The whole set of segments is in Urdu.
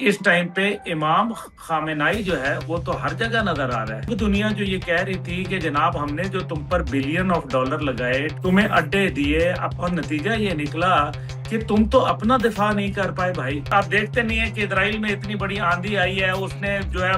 اس ٹائم پہ امام خامنائی جو ہے وہ تو ہر جگہ نظر آ رہا ہے. دنیا جو یہ کہہ رہی تھی کہ جناب ہم نے جو تم پر بلین آف ڈالر لگائے، تمہیں اڈے دیے، اور نتیجہ یہ نکلا کہ تم تو اپنا دفاع نہیں کر پائے بھائی. آپ دیکھتے نہیں ہیں کہ اسرائیل میں اتنی بڑی آندھی آئی ہے، اس نے جو ہے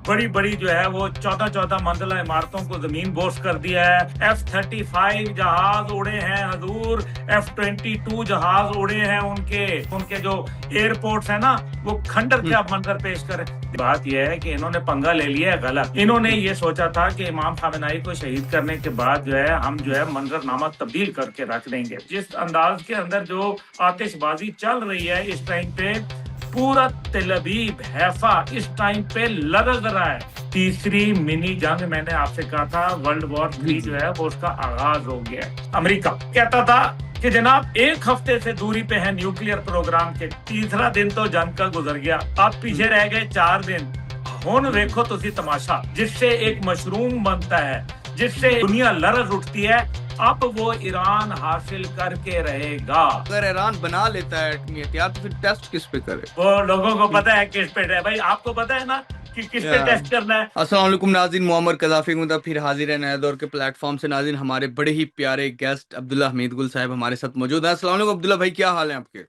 بڑی بڑی جو ہے وہ 14 منزلہ عمارتوں کو زمین بوس کر دیا ہے. F-35 جہاز اڑے ہیں حضور، F-22 جہاز اڑے ہیں، ان کے جو ایئرپورٹس ہیں نا وہ کھنڈر کے آپ منظر پیش کریں. بات یہ ہے کہ انہوں نے پنگا لے لیا ہے غلط. انہوں نے یہ سوچا تھا کہ امام خامنائی کو شہید کرنے کے بعد جو ہے ہم جو ہے منظر نامہ تبدیل کر کے رکھ دیں گے. جس انداز کے اندر جو آتش بازی چل رہی ہے اس ٹائم پہ، پورا تل ابیب حیفا اس ٹائم پہ لرز رہا ہے. تیسری منی جنگ میں نے آپ سے کہا تھا ورلڈ وار 3 جو ہے وہ اس کا آغاز ہو گیا ہے. امریکہ کہتا تھا کہ جناب ایک ہفتے سے دوری پہ ہے نیوکلیئر پروگرام کے. تیسرا دن تو جنگ کا گزر گیا، اب پیچھے رہ گئے 4 دن. ہن ویکھو تسی تماشا، جس سے ایک مشروم بنتا ہے، جس سے دنیا لرز اٹھتی ہے، اب وہ ایران حاصل کر کے رہے گا. اگر ایران بنا لیتا ہے ایٹمی ہتھیار تو پھر ٹیسٹ کس پہ کرے؟ وہ لوگوں کو پتا ہے کس پہ ہے بھائی، آپ کو پتا ہے نا کہ کس پہ ٹیسٹ کرنا ہے. السلام علیکم ناظرین، معمر قذافی مطلب پھر حاضر ہے نئے دور کے پلیٹ فارم سے. ناظرین ہمارے بڑے ہی پیارے گیسٹ عبداللہ حمید گل صاحب ہمارے ساتھ موجود ہیں. السلام علیکم عبداللہ بھائی، کیا حال ہیں آپ کے؟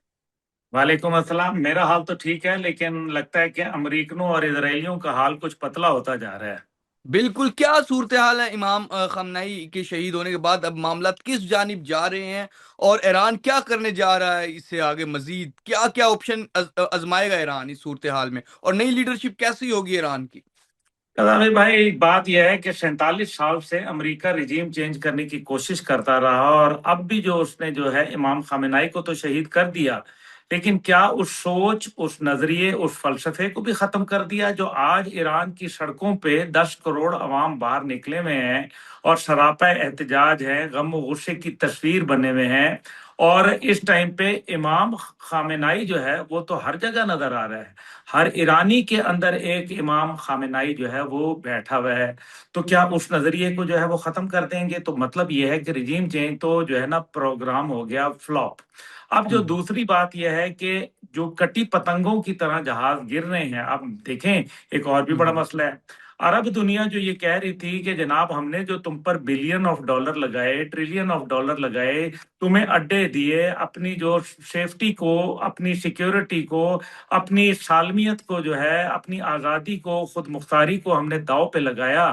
وعلیکم السلام. میرا حال تو ٹھیک ہے، لیکن لگتا ہے کہ امریکنوں اور اسرائیلیوں کا حال کچھ پتلا ہوتا جا رہا ہے. بالکل. کیا صورتحال ہے امام خامنائی کے شہید ہونے کے بعد؟ اب معاملات کس جانب جا رہے ہیں اور ایران کیا کرنے جا رہا ہے؟ اس سے آگے مزید کیا کیا آپشن آزمائے گا ایران اس صورتحال میں، اور نئی لیڈرشپ کیسی ہوگی ایران کی؟ قذافی بھائی، بات یہ ہے کہ 47 سال سے امریکہ رجیم چینج کرنے کی کوشش کرتا رہا، اور اب بھی جو اس نے جو ہے امام خامنائی کو تو شہید کر دیا، لیکن کیا اس سوچ، اس نظریے، اس فلسفے کو بھی ختم کر دیا جو آج ایران کی سڑکوں پہ 10 کروڑ عوام باہر نکلے ہوئے ہیں اور سراپا احتجاج ہے، غم و غصے کی تصویر بنے ہوئے ہیں. اور اس ٹائم پہ امام خامنائی جو ہے وہ تو ہر جگہ نظر آ رہا ہے. ہر ایرانی کے اندر ایک امام خامنائی جو ہے وہ بیٹھا ہوا ہے. تو کیا اس نظریے کو جو ہے وہ ختم کر دیں گے؟ تو مطلب یہ ہے کہ رجیم چینج تو جو ہے نا پروگرام ہو گیا فلاپ. اب جو دوسری بات یہ ہے کہ جو کٹی پتنگوں کی طرح جہاز گر رہے ہیں. اب دیکھیں ایک اور بھی بڑا مسئلہ ہے. عرب دنیا جو یہ کہہ رہی تھی کہ جناب ہم نے جو تم پر بلین آف ڈالر لگائے، ٹریلین آف ڈالر لگائے، تمہیں اڈے دیے، اپنی جو سیفٹی کو، اپنی سیکیورٹی کو، اپنی سالمیت کو جو ہے، اپنی آزادی کو، خود مختاری کو ہم نے داؤ پہ لگایا،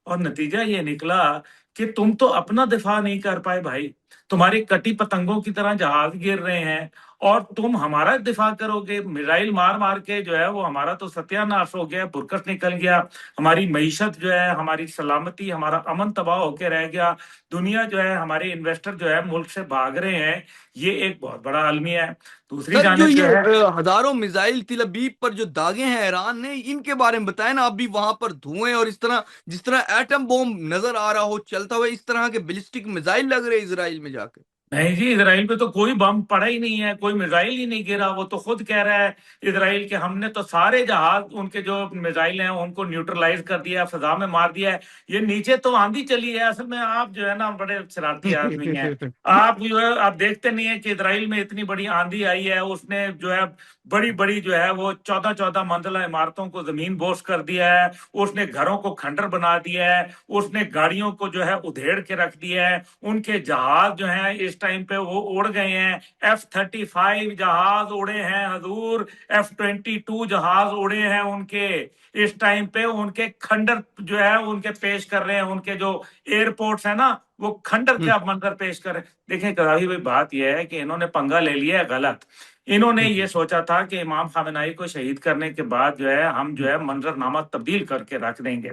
اور نتیجہ یہ نکلا کہ تم تو اپنا دفاع نہیں کر پائے بھائی. تمہاری کٹی پتنگوں کی طرح جہاز گر رہے ہیں اور تم ہمارا دفاع کرو گے. میزائل مار مار کے جو ہے وہ ہمارا تو ستیہ ناش ہو گیا، برکت نکل گیا. ہماری معیشت جو ہے، ہماری سلامتی، ہمارا امن تباہ ہو کے رہ گیا. دنیا جو ہے، ہمارے انویسٹر جو ہے ملک سے بھاگ رہے ہیں. یہ ایک بہت بڑا المیہ ہے. دوسری سر، جو جانب جو ہے، یہ ہزاروں میزائل تل ابیب پر جو داغے ہیں ایران نے، ان کے بارے میں بتائیں نا. اب بھی وہاں پر دھوئیں، اور اس طرح جس طرح ایٹم بوم نظر آ رہا ہو چلتا ہوا، اس طرح کے بیلسٹک میزائل لگ رہے اسرائیل میں جا کے. نہیں جی، اسرائیل پہ تو کوئی بم پڑا ہی نہیں ہے، کوئی میزائل ہی نہیں گرا. وہ تو خود کہہ رہا ہے اسرائیل کہ ہم نے تو سارے جہاز، ان کے جو میزائل ہیں ان کو نیوٹرلائز کر دیا، فضا میں مار دیا ہے. یہ نیچے تو آندھی چلی ہے. اصل میں آپ جو ہے نا بڑے شرارتی آدمی ہیں. آپ جو ہے آپ دیکھتے نہیں ہیں کہ اسرائیل میں اتنی بڑی آندھی آئی ہے، اس نے جو ہے بڑی بڑی جو ہے وہ 14 منزلہ عمارتوں کو زمین بوس کر دیا ہے. اس نے گھروں کو کھنڈر بنا دیا ہے. اس نے گاڑیوں کو جو ہے ادھیڑ کے رکھ دیا ہے. ان کے جہاز جو ہیں اس ٹائم پہ وہ اڑ گئے ہیں. F-35 جہاز اڑے ہیں حضور، F-22 جہاز اڑے ہیں. ان کے اس ٹائم پہ ان کے کھنڈر جو ہے ان کے پیش کر رہے ہیں. ان کے جو ایئرپورٹس ہیں نا وہ کھنڈر کے آپ منظر پیش کر رہے ہیں. دیکھیں قذافی بھائی، بات یہ ہے کہ انہوں نے پنگا لے لیا ہے غلط. انہوں نے یہ سوچا تھا کہ امام خامنائی کو شہید کرنے کے بعد جو ہے ہم جو ہے منظر نامہ تبدیل کر کے رکھ دیں گے.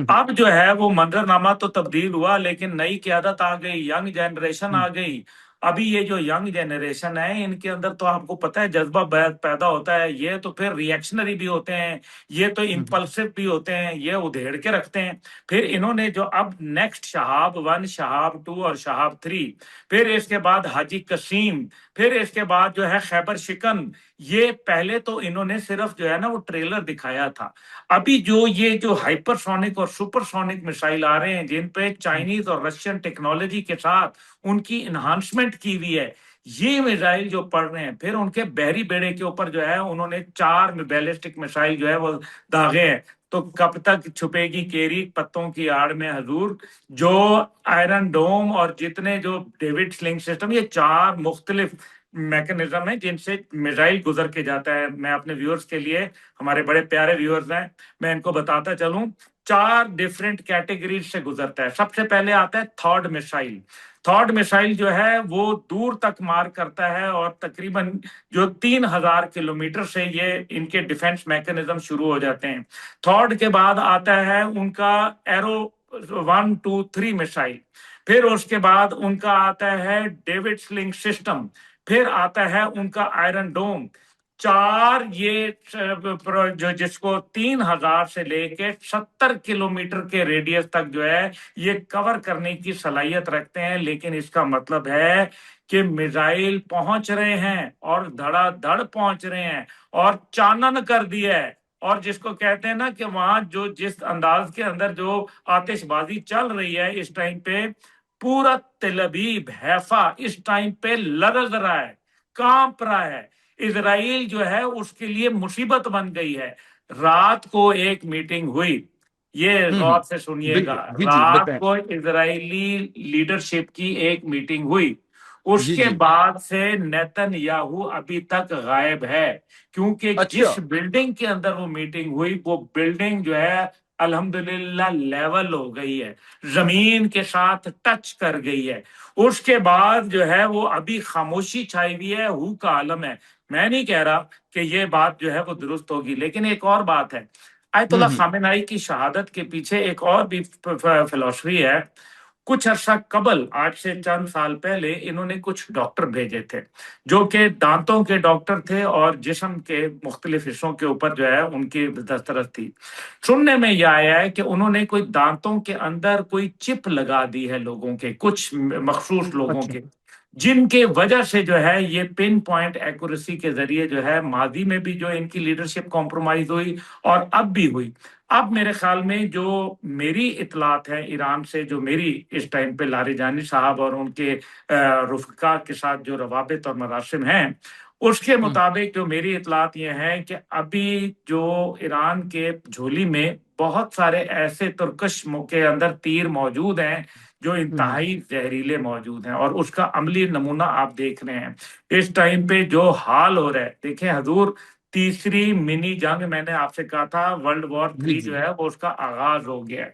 اب جو ہے وہ منظر نامہ تو تبدیل ہوا، لیکن نئی قیادت آ گئی، ینگ جنریشن آ گئی. ابھی یہ جو ینگ جنریشن ہے، ان کے اندر تو آپ کو پتہ ہے جذبہ پیدا ہوتا ہے. یہ تو پھر ریئیکشنری بھی ہوتے ہیں، یہ تو امپلسو بھی ہوتے ہیں، یہ ادھیڑ کے رکھتے ہیں. پھر انہوں نے جو اب نیکسٹ شہاب 1، شہاب 2 اور شہاب 3، پھر اس کے بعد حاجی قسیم، پھر اس کے بعد جو ہے خیبر شکن. یہ پہلے تو انہوں نے صرف جو ہے نا وہ ٹریلر دکھایا تھا. ابھی یہ جو ہائپر سونک اور سپر سونک میسائل آ رہے ہیں، جن پہ چائنیز اور رشین ٹیکنالوجی کے ساتھ ان کی انہانسمنٹ کی ہوئی ہے، یہ میزائل جو پڑ رہے ہیں، پھر ان کے بحری بیڑے کے اوپر جو ہے انہوں نے 4 بیلسٹک میزائل جو ہے وہ داغے ہیں. تو کب تک چھپے گی کیری پتوں کی آڑ میں حضور؟ جو آئرن ڈوم اور جتنے جو ڈیوڈ سلنگ سسٹم، یہ 4 مختلف میکنزم ہیں جن سے میزائل گزر کے جاتا ہے. میں اپنے ویورز کے لیے، ہمارے بڑے پیارے ویورز ہیں، میں ان کو بتاتا چلوں. 4 ڈیفرنٹ کیٹیگریز سے گزرتا ہے. سب سے پہلے آتا ہے تھرڈ میسائل. تھرڈ میسائل جو ہے وہ دور تک مار کرتا ہے، اور تقریباً جو 3000 کلومیٹر سے یہ ان کے ڈیفنس میکنزم شروع ہو جاتے ہیں. تھرڈ کے بعد آتا ہے ان کا ایرو 1 2 3 میسائل. پھر اس کے بعد ان کا آتا ہے ڈیوڈ سلنگ سسٹم. پھر آتا ہے ان کا آئرن ڈوم. 4 یہ جو جس کو 3000 سے لے کے 70 کلومیٹر کے ریڈیس تک جو ہے یہ کور کرنے کی صلاحیت رکھتے ہیں. لیکن اس کا مطلب ہے کہ میزائل پہنچ رہے ہیں اور دھڑا دھڑ پہنچ رہے ہیں اور چانن کر دیا ہے. اور جس کو کہتے ہیں نا کہ وہاں جو جس انداز کے اندر جو آتش بازی چل رہی ہے اس ٹائم پہ، پورا تل ابیب حیفا اس ٹائم پہ لرز رہا ہے، کانپ رہا ہے. اسرائیل جو ہے اس کے لیے مصیبت بن گئی ہے. رات کو ایک میٹنگ ہوئی، یہ غور سے سنیے گا. جی جی رات بتائیں. کو اسرائیلی لیڈرشپ کی ایک میٹنگ ہوئی. اس جی کے جی. بعد سے نیتن یاہو ابھی تک غائب ہے، کیونکہ اچھا. جس بلڈنگ کے اندر وہ میٹنگ ہوئی وہ بلڈنگ جو ہے الحمدللہ لیول ہو گئی ہے، زمین کے ساتھ ٹچ کر گئی ہے. اس کے بعد جو ہے وہ ابھی خاموشی چھائی ہوئی ہے، ہو کا عالم ہے. میں نہیں کہہ رہا کہ یہ بات جو ہے وہ درست ہوگی، لیکن ایک اور بات ہے. آیت اللہ خامنہئی کی شہادت کے پیچھے ایک اور بھی فلسفی ہے. کچھ عرصہ قبل، آج سے چند سال پہلے، انہوں نے کچھ ڈاکٹر بھیجے تھے جو کہ دانتوں کے ڈاکٹر تھے اور جسم کے مختلف حصوں کے اوپر جو ہے ان کی دسترس تھی. سننے میں یہ آیا ہے کہ انہوں نے کوئی دانتوں کے اندر کوئی چپ لگا دی ہے لوگوں کے، کچھ مخصوص لوگوں اچھا. کے، جن کے وجہ سے جو ہے یہ پن پوائنٹ ایکوریسی کے ذریعے جو ہے ماضی میں بھی جو ان کی لیڈرشپ کمپرومائز ہوئی اور اب بھی ہوئی. اب میرے خیال میں جو میری اطلاعات ہے ایران سے، جو میری اس ٹائم پہ لاریجانی صاحب اور ان کے رفقا کے ساتھ جو روابط اور مراسم ہیں، اس کے مطابق جو میری اطلاعات یہ ہیں کہ ابھی جو ایران کے جھولی میں بہت سارے ایسے ترکش کے اندر تیر موجود ہیں جو انتہائی زہریلے موجود ہیں، اور اس کا عملی نمونہ آپ دیکھ رہے ہیں. اس ٹائم پہ جو حال ہو رہا ہے، دیکھیں حضور، تیسری منی جنگ، میں نے آپ سے کہا تھا ورلڈ وار 3 جو ہے وہ اس کا آغاز ہو گیا ہے.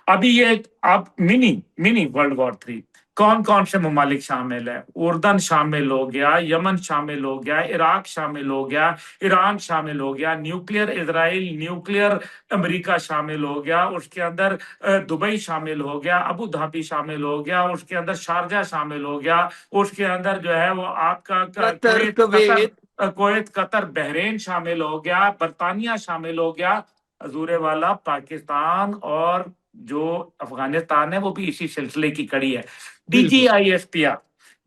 ابھی یہ اب منی ورلڈ وار 3، کون کون سے ممالک شامل ہیں؟ اردن شامل ہو گیا، یمن شامل ہو گیا، عراق شامل ہو گیا، ایران شامل ہو گیا، نیوکلیر اسرائیل، نیوکلیر امریکہ شامل ہو گیا، اس کے اندر دبئی شامل ہو گیا، ابو دھابی شامل ہو گیا، اس کے اندر شارجہ شامل ہو گیا، اس کے اندر جو ہے وہ آپ کا قطر، کویت. کویت، قطر، بحرین شامل ہو گیا، برطانیہ شامل ہو گیا. حضور والا پاکستان اور جو افغانستان ہے وہ بھی اسی سلسلے کی کڑی ہے. ڈی جی بالکل. I S P R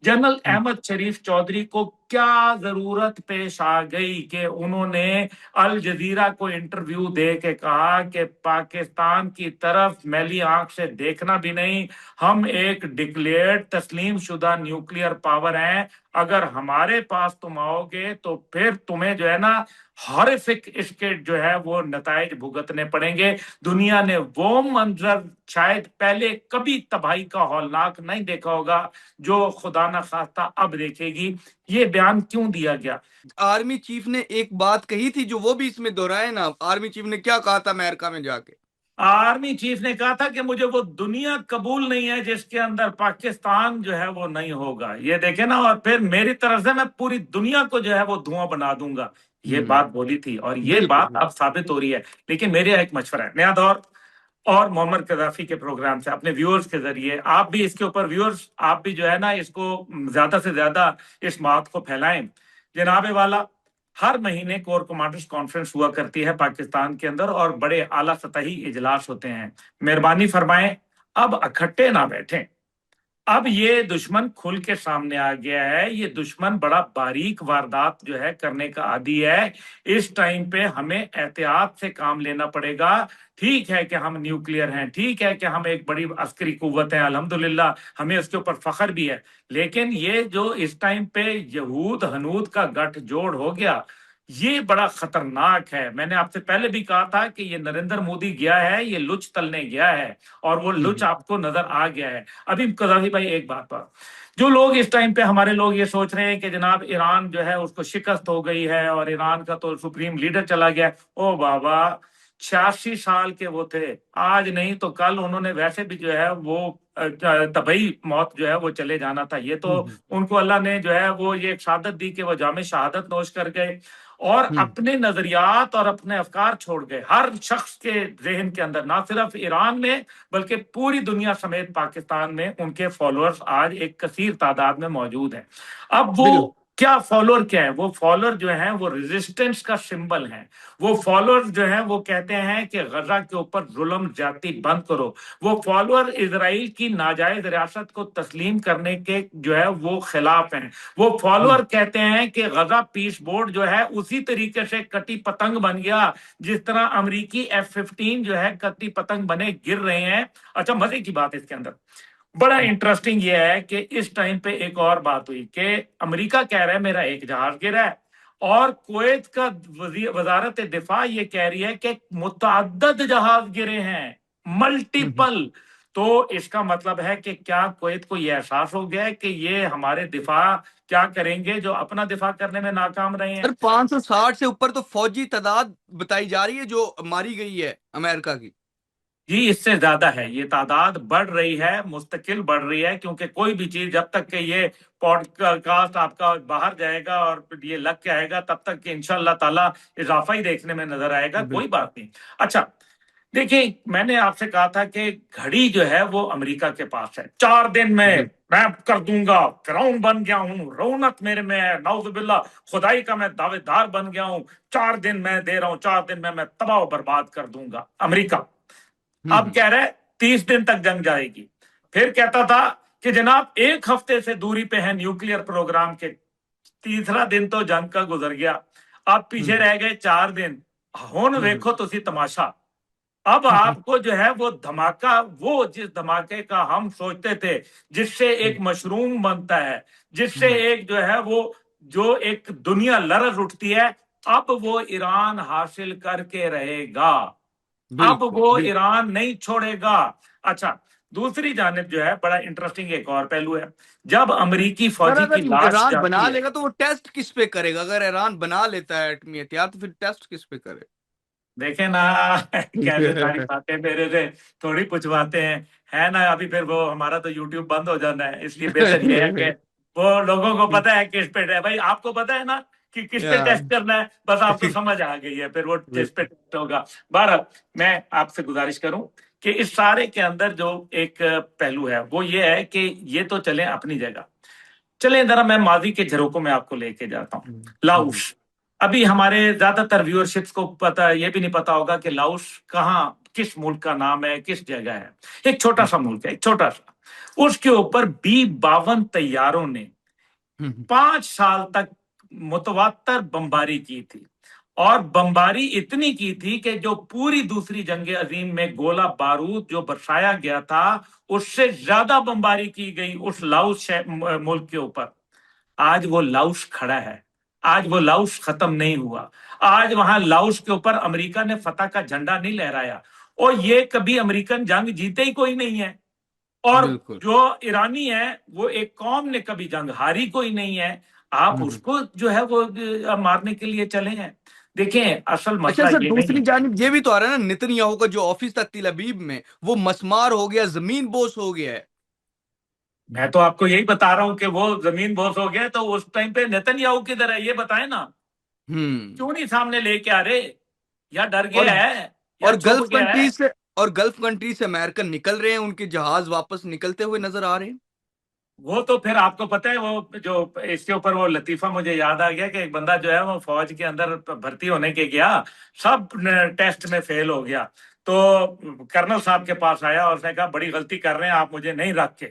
general Ahmed Sharif Chaudhry کو کیا ضرورت پیش آ گئی کہ انہوں نے الجزیرہ کو انٹرویو دے کے کہا کہ پاکستان کی طرف میلی آنکھ سے دیکھنا بھی نہیں، ہم ایک ڈکلیئرڈ تسلیم شدہ نیوکلیئر پاور ہیں، اگر ہمارے پاس تم آؤ گے تو پھر تمہیں جو ہے نا ہارفک اس کے جو ہے وہ نتائج بھگتنے پڑیں گے. دنیا نے وہ منظر شاید پہلے کبھی تباہی کا ہولناک نہیں دیکھا ہوگا جو خدا نہ خواستہ اب دیکھے گی. یہ بیان کیوں دیا گیا؟ آرمی چیف نے ایک بات کہی تھی جو وہ بھی اس میں دہرائے نا. آرمی چیف نے کیا کہا تھا امریکہ میں جا کے؟ آرمی چیف نے کہا تھا کہ مجھے وہ دنیا قبول نہیں ہے جس کے اندر پاکستان جو ہے وہ نہیں ہوگا. یہ دیکھیں نا، اور پھر میری طرف سے میں پوری دنیا کو جو ہے وہ دھواں بنا دوں گا، یہ بات بولی تھی، اور یہ بات بالکل. اب ثابت ہو رہی ہے. لیکن میرے ایک مشورہ ہے، نیا دور اور محمد قذافی کے پروگرام سے اپنے ویورز کے ذریعے آپ بھی اس کے اوپر ویورز، آپ بھی جو ہے نا اس کو زیادہ سے زیادہ اس بات کو پھیلائیں. جناب والا، ہر مہینے کور کمانڈرز کانفرنس ہوا کرتی ہے پاکستان کے اندر اور بڑے اعلیٰ سطحی اجلاس ہوتے ہیں. مہربانی فرمائیں اب اکٹھے نہ بیٹھیں، اب یہ دشمن کھل کے سامنے آ گیا ہے، یہ دشمن بڑا باریک واردات جو ہے کرنے کا عادی ہے۔ اس ٹائم پہ ہمیں احتیاط سے کام لینا پڑے گا۔ ٹھیک ہے کہ ہم نیوکلیئر ہیں، ٹھیک ہے کہ ہم ایک بڑی عسکری قوت ہیں، الحمدللہ ہمیں اس کے اوپر فخر بھی ہے، لیکن یہ جو اس ٹائم پہ یہود ہنود کا گٹھ جوڑ ہو گیا، یہ بڑا خطرناک ہے۔ میں نے آپ سے پہلے بھی کہا تھا کہ یہ نریندر مودی گیا ہے، یہ لچ تلنے گیا ہے، اور وہ لچ آپ کو نظر آ گیا ہے۔ ابھی قذافی بھائی ایک بات پر، جو لوگ اس ٹائم پہ ہمارے لوگ یہ سوچ رہے ہیں کہ جناب ایران جو ہے اس کو شکست ہو گئی ہے اور ایران کا تو سپریم لیڈر چلا گیا، او بابا 86 سال کے وہ تھے، آج نہیں تو کل انہوں نے ویسے بھی جو ہے وہ طبعی موت جو ہے وہ چلے جانا تھا۔ یہ تو ان کو اللہ نے جو ہے وہ یہ ایک شہادت دی کہ وہ جام شہادت نوش کر گئے، اور اپنے نظریات اور اپنے افکار چھوڑ گئے۔ ہر شخص کے ذہن کے اندر، نہ صرف ایران میں بلکہ پوری دنیا سمیت پاکستان میں ان کے فالوورز آج ایک کثیر تعداد میں موجود ہیں۔ اب وہ بالکل کیا فالوور کیا ہے؟ وہ فالوور جو ہیں وہ ریزسٹنس کا سمبل ہیں۔ وہ فالوور جو ہیں وہ کہتے ہیں کہ غزہ کے اوپر ظلم زیادتی بند کرو۔ وہ فالوور اسرائیل کی ناجائز ریاست کو تسلیم کرنے کے جو ہے وہ خلاف ہیں۔ وہ فالوور کہتے ہیں کہ غزہ پیس بورڈ جو ہے اسی طریقے سے کٹی پتنگ بن گیا جس طرح امریکی F-15 جو ہے کٹی پتنگ بنے گر رہے ہیں۔ اچھا، مزے کی بات اس کے اندر بڑا انٹرسٹنگ یہ ہے کہ اس ٹائم پہ ایک اور بات ہوئی کہ امریکہ کہہ رہا ہے میرا ایک جہاز گرا ہے، اور کویت کا وزارت دفاع یہ کہہ رہی ہے کہ متعدد جہاز گرے ہیں، ملٹیپل۔ تو اس کا مطلب ہے کہ کیا کویت کو یہ احساس ہو گیا ہے کہ یہ ہمارے دفاع کیا کریں گے جو اپنا دفاع کرنے میں ناکام رہے ہیں؟ سر 560 سے اوپر تو فوجی تعداد بتائی جا رہی ہے جو ماری گئی ہے امریکہ کی۔ جی اس سے زیادہ ہے، یہ تعداد بڑھ رہی ہے، مستقل بڑھ رہی ہے، کیونکہ کوئی بھی چیز جب تک کہ یہ پوڈ کاسٹ آپ کا باہر جائے گا اور یہ لگ کے آئے گا تب تک کہ انشاءاللہ تعالی اضافہ ہی دیکھنے میں نظر آئے گا، کوئی بات نہیں۔ اچھا دیکھیں، میں نے آپ سے کہا تھا کہ گھڑی جو ہے وہ امریکہ کے پاس ہے، 4 دن میں کر دوں گا، فرعون بن گیا ہوں، رونق میرے میں ہے، نعوذ باللہ خدائی کا میں دعوے دار بن گیا ہوں، 4 دن میں دے رہا ہوں، 4 دن میں تباہ و برباد کر دوں گا امریکہ۔ اب کہہ رہے 30 دن تک جنگ جائے گی، پھر کہتا تھا کہ جناب 1 ہفتے سے دوری پہ ہے نیوکلیئر پروگرام کے، تیسرا دن تو جنگ کا گزر گیا، اب پیچھے رہ گئے 4 دن۔ ہن ویکھو تسی تماشا، اب آپ کو جو ہے وہ دھماکہ، وہ جس دھماکے کا ہم سوچتے تھے جس سے ایک مشروم بنتا ہے، جس سے ایک جو ہے وہ جو ایک دنیا لرز اٹھتی ہے، اب وہ ایران حاصل کر کے رہے گا، اب وہ ایران نہیں چھوڑے گا۔ اچھا دوسری جانب جو ہے بڑا انٹرسٹنگ ایک اور پہلو ہے، جب امریکی سر فوجی کی اگر لاش ایران بنا جاتی ہے، لے گا تو وہ ٹیسٹ کس پہ کرے گا؟ اگر ایران بنا لیتا ہے ایٹمی ہتھیار تو پھر ٹیسٹ کس پہ کرے؟ دیکھیں نا کیسے ساری باتیں میرے سے تھوڑی پوچھواتے ہیں، ہے نا؟ ابھی پھر وہ ہمارا تو یوٹیوب بند ہو جانا ہے، اس لیے بہتر یہ ہے کہ وہ لوگوں کو پتا ہے کس پہ ہے، بھائی آپ کو پتا ہے نا کہ کس پہ ٹیسٹ کرنا ہے، بس آپ کو سمجھ آ گئی ہے، پھر وہ کس پہ ٹیسٹ ہوگا۔ بہرحال میں آپ سے گزارش کروں کہ اس سارے کے اندر جو ایک پہلو ہے وہ یہ ہے کہ یہ تو چلیں اپنی جگہ، چلیں ذرا میں ماضی کے جھروکوں میں آپ کو لے کے جاتا ہوں۔ لاؤس، ابھی ہمارے زیادہ تر ویورشپس کو پتا، یہ بھی نہیں پتا ہوگا کہ لاؤس کہاں، کس ملک کا نام ہے، کس جگہ ہے۔ ایک چھوٹا سا ملک ہے، ایک چھوٹا سا، اس کے اوپر B-52 طیاروں نے 5 سال تک متواتر بمباری کی تھی، اور بمباری اتنی کی تھی کہ جو پوری دوسری جنگ عظیم میں گولہ بارود جو برسایا گیا تھا اس سے زیادہ بمباری کی گئی اس لاؤس ملک کے اوپر۔ آج وہ لاؤس کھڑا ہے، آج وہ لاؤس ختم نہیں ہوا، آج وہاں لاؤس کے اوپر امریکہ نے فتح کا جھنڈا نہیں لہرایا، اور یہ کبھی امریکن جنگ جیتے ہی کوئی نہیں ہے، اور جو ایرانی ہے وہ ایک قوم نے کبھی جنگ ہاری کوئی نہیں ہے، آپ اس کو جو ہے وہ مارنے کے لیے چلے ہیں۔ دیکھیں اصل اچھا مسئلہ سر، یہ نہیں دوسری ہے۔ جانب یہ بھی تو آ رہا ہے نا، نتن یاہو کا جو آفس تھا تل ابیب میں وہ مسمار ہو گیا، زمین بوس ہو گیا ہے۔ میں تو آپ کو یہی بتا رہا ہوں کہ وہ زمین بوس ہو گیا، تو اس ٹائم پہ نیتن یاہو کدھر ہے یہ بتائیں نا، کیوں نہیں سامنے لے کے آ رہے؟ یا ڈر اور گیا ہے یا اور چھپ گلف گیا ہے؟ کنٹری سے اور گلف کنٹری سے امریکن نکل رہے ہیں، ان کے جہاز واپس نکلتے ہوئے نظر آ رہے ہیں۔ وہ تو پھر آپ کو پتہ ہے، وہ جو اس کے اوپر وہ لطیفہ مجھے یاد آ گیا کہ ایک بندہ جو ہے وہ فوج کے اندر بھرتی ہونے کے گیا، سب ٹیسٹ میں فیل ہو گیا، تو کرنل صاحب کے پاس آیا اور اس نے کہا بڑی غلطی کر رہے ہیں آپ مجھے نہیں رکھ کے۔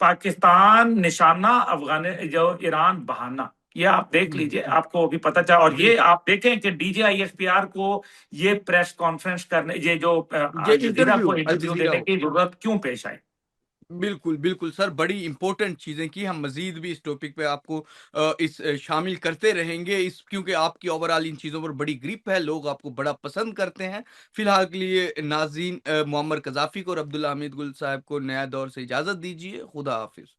پاکستان نشانہ افغان جو ایران بہانہ، یہ آپ دیکھ لیجئے، آپ کو بھی پتہ چلا. اور یہ آپ دیکھیں کہ D J I S P are کو یہ پریس کانفرنس کرنے، یہ جو یہ الجزیرہ کو انٹرویو انٹرویو الجزیرہ دینے ہو. کی ضرورت کیوں پیش آئی؟ بالکل بالکل سر، بڑی امپورٹنٹ چیزیں کی. ہم مزید بھی اس ٹاپک پہ آپ کو اس شامل کرتے رہیں گے، اس کیونکہ آپ کی اوور آل ان چیزوں پر بڑی گرپ ہے، لوگ آپ کو بڑا پسند کرتے ہیں. فی الحال کے لیے ناظرین، معمر قذافی کو اور عبداللہ حمید گل صاحب کو نیا دور سے اجازت دیجیے. خدا حافظ.